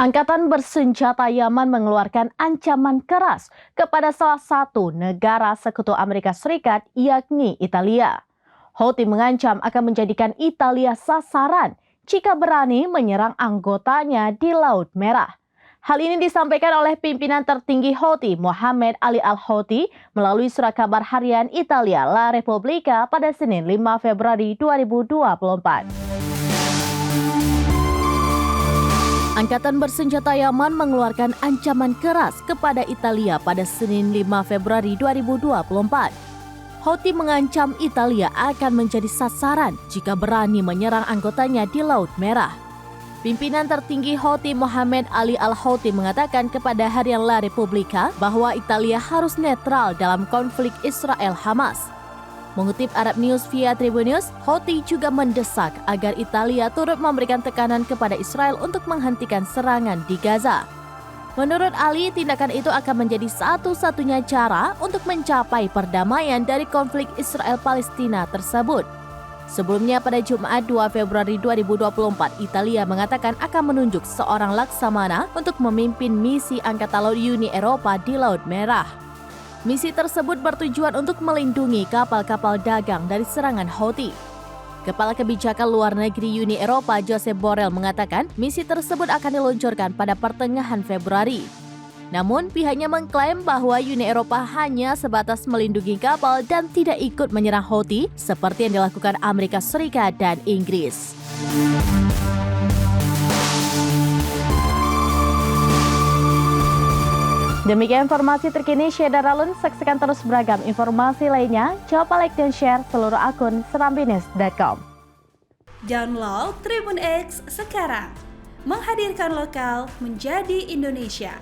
Angkatan bersenjata Yaman mengeluarkan ancaman keras kepada salah satu negara sekutu Amerika Serikat, yakni Italia. Houthi mengancam akan menjadikan Italia sasaran jika berani menyerang anggotanya di Laut Merah. Hal ini disampaikan oleh pimpinan tertinggi Houthi, Mohammed Ali Al-Houthi, melalui surat kabar harian Italia La Repubblica pada Senin 5 Februari 2024. Angkatan bersenjata Yaman mengeluarkan ancaman keras kepada Italia pada Senin 5 Februari 2024. Houthi mengancam Italia akan menjadi sasaran jika berani menyerang anggotanya di Laut Merah. Pimpinan tertinggi Houthi Mohammed Ali Al-Houthi mengatakan kepada harian La Repubblica bahwa Italia harus netral dalam konflik Israel-Hamas. Mengutip Arab News via Tribunnews, Houthi juga mendesak agar Italia turut memberikan tekanan kepada Israel untuk menghentikan serangan di Gaza. Menurut Ali, tindakan itu akan menjadi satu-satunya cara untuk mencapai perdamaian dari konflik Israel-Palestina tersebut. Sebelumnya pada Jumat 2 Februari 2024, Italia mengatakan akan menunjuk seorang laksamana untuk memimpin misi Angkatan Laut Uni Eropa di Laut Merah. Misi tersebut bertujuan untuk melindungi kapal-kapal dagang dari serangan Houthi. Kepala Kebijakan Luar Negeri Uni Eropa Josep Borrell mengatakan misi tersebut akan diluncurkan pada pertengahan Februari. Namun pihaknya mengklaim bahwa Uni Eropa hanya sebatas melindungi kapal dan tidak ikut menyerang Houthi seperti yang dilakukan Amerika Serikat dan Inggris. Demikian informasi terkini Syedar Alun. Saksikan terus beragam informasi lainnya. Coba like dan share seluruh akun serambinews.com. Download Tribun X sekarang. Menghadirkan lokal menjadi Indonesia.